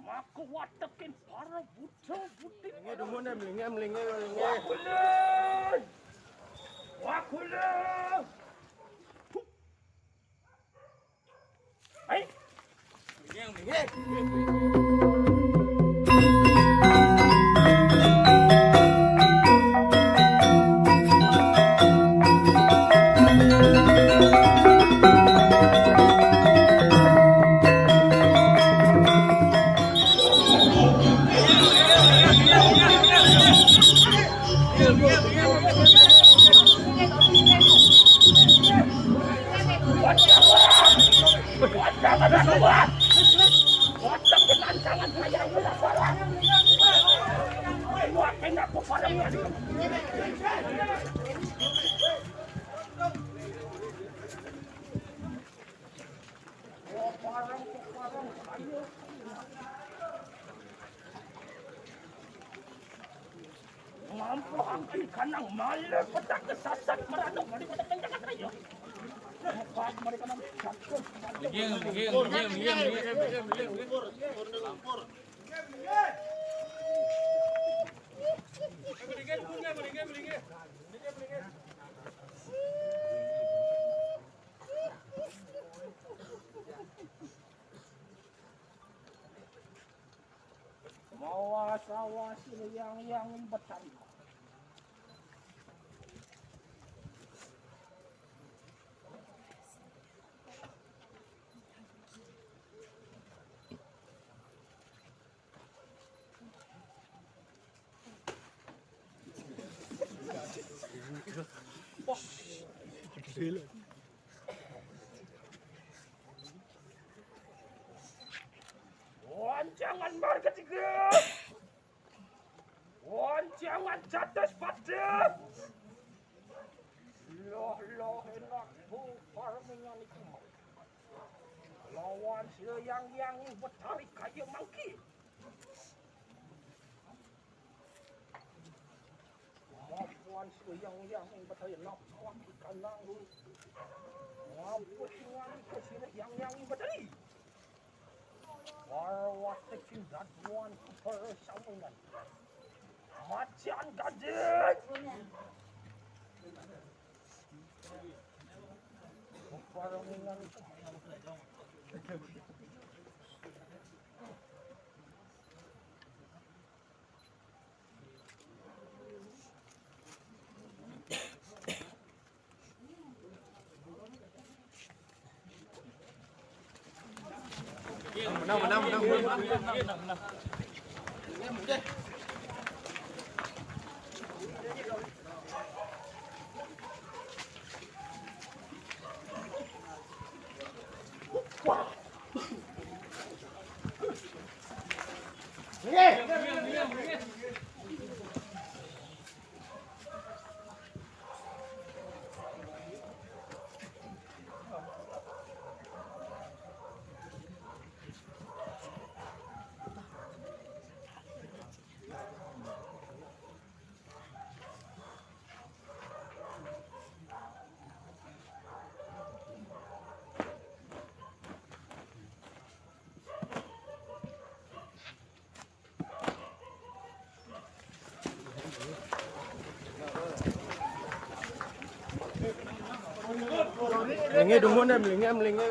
Maku watakin para buta buti. Melinge. Wakulah. Hai. Mampu angkat kanang malah petak kesasat meradang dari petak jangan ayo. Lepas mereka nak campur. Awas yang bertari. Jangan marga tiga. Jangan jatuh pada. Loh enak bu farmingan itu. Lawan yang bertarik kayu mangki. Lawan yang bertarik nampak ikan nanggu. Mampu dengan kesini yang bertarik. Warwat tekin daduan persambungan. Macan gadis. Permingan itu. Menang. Melinge dumun dah, melinge.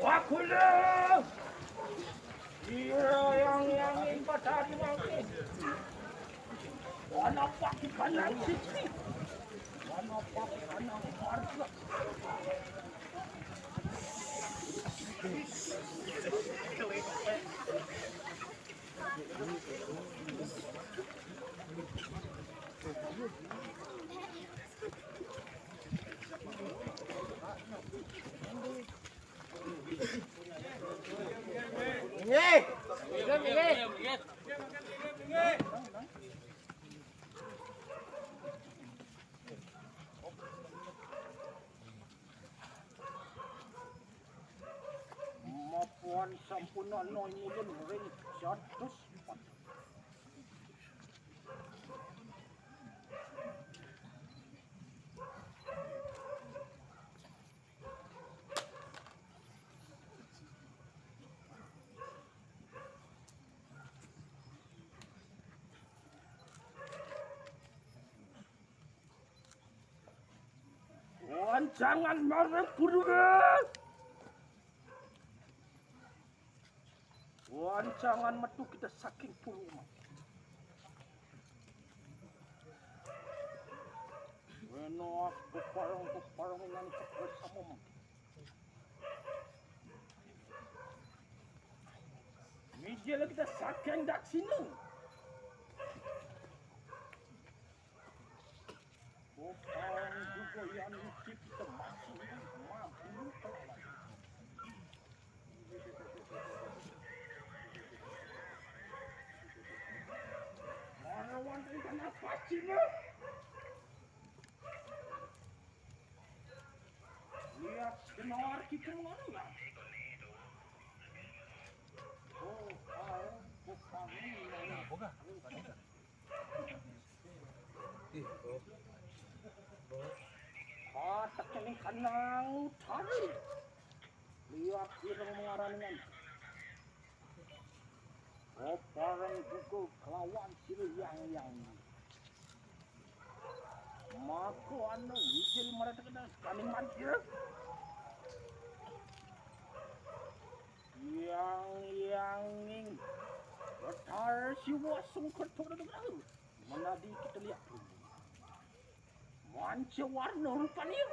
Wakulah. Iya yang bertari mangki. Wana pak kanang sisi. Wana pak kanang marga. Mapuan sampuna noy mulun ring jadus. Wan jangan marah buruan. Wan jangan metu kita saking puruma. Weno aku parang dengan bersama. Media kita saking dak sini. Orang juga yang kita masih mampu kalah. Marawan dengan apa sih? Lihat kenawar kita mana? Oh, bukan ini. Boga. Tekening kanang tari. Lihat ireng mengaranian. Parang juga kelawan yang. Mako anu wijil mereka kena kaning mantir. Yang betar siwa sungker pada dengar. Menadi kita lihat. Manca warna rupanya.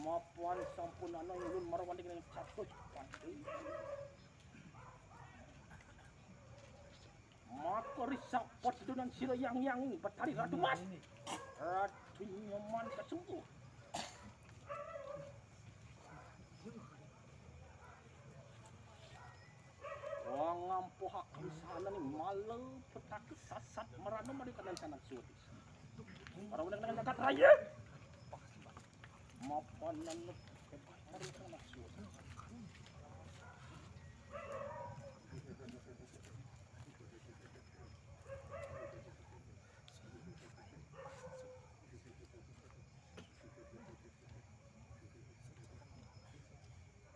Mapuan sampun ana ulun marawan dengan caput pasti. Maka risap pot dengan sila yang bertari ratu mas. Ratu nyaman kesembuh. Wang ngampu hak sana ni malu petak sasat merana mereka dan sangat sulit. Orang dengan dekat raya. Mapanan hari sangat sulit.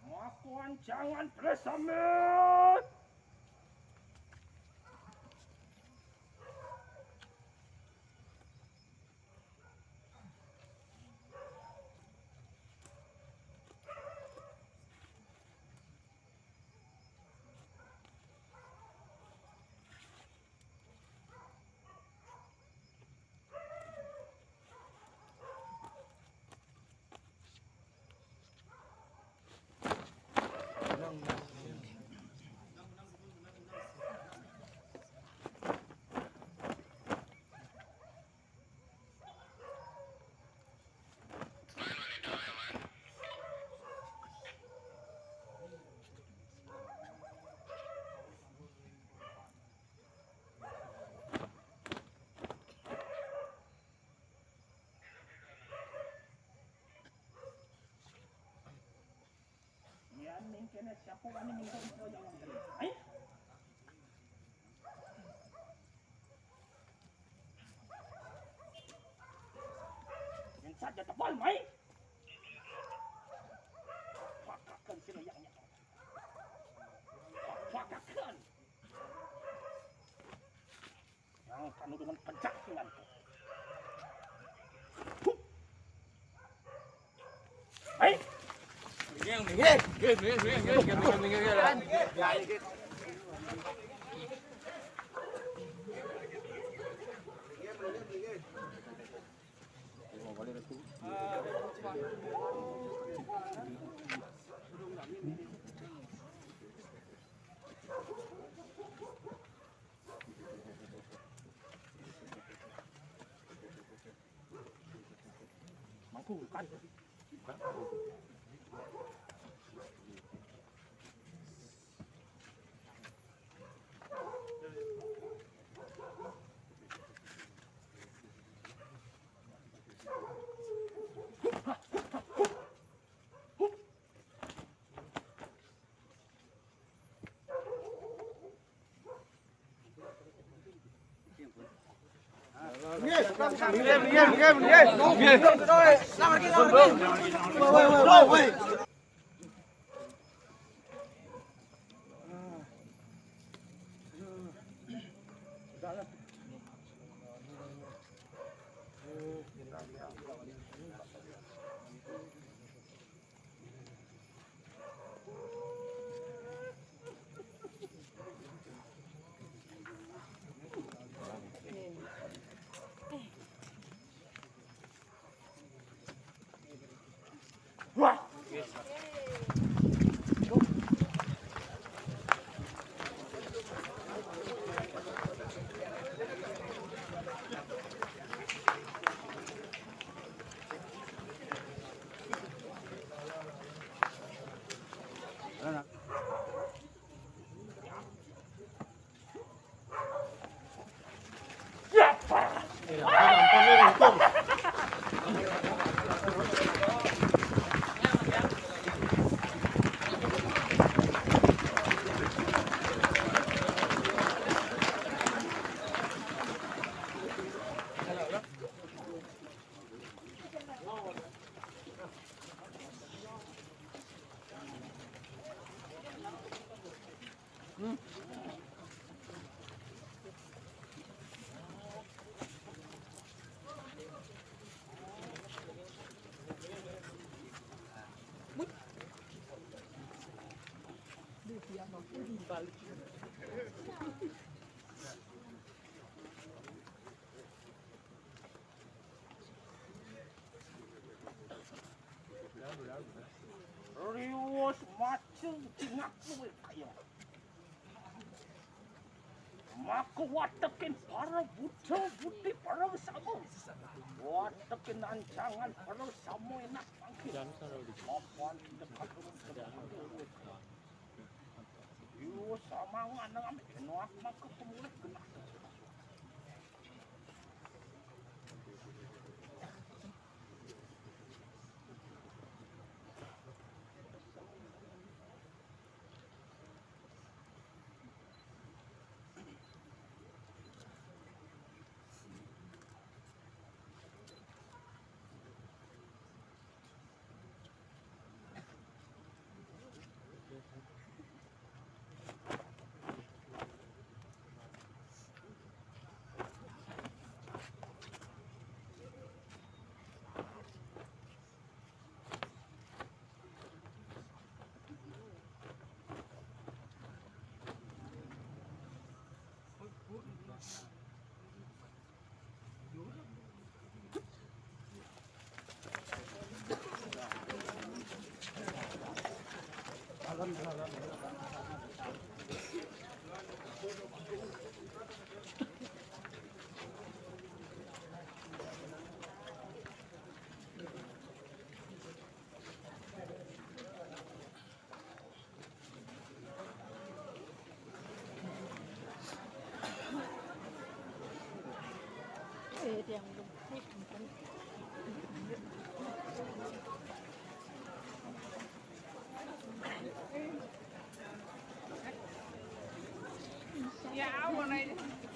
Makuan jangan bersama. Kena siapa wani minta jangan tadi. Yang saja tebal mai. Pakakkan sila yang. Pakakkan. Yang penuh dengan pencaksilan. Hai. Minggir. Mampu kan? Riwas macam tingak luwe kayo. Maka watakin para buta budi para bersama. Watakin ancangan para bersama enak bangkit. Apaan tidak kata Riwas sama anak ambil kenuak maka pemulai kena. Yeah, I want to.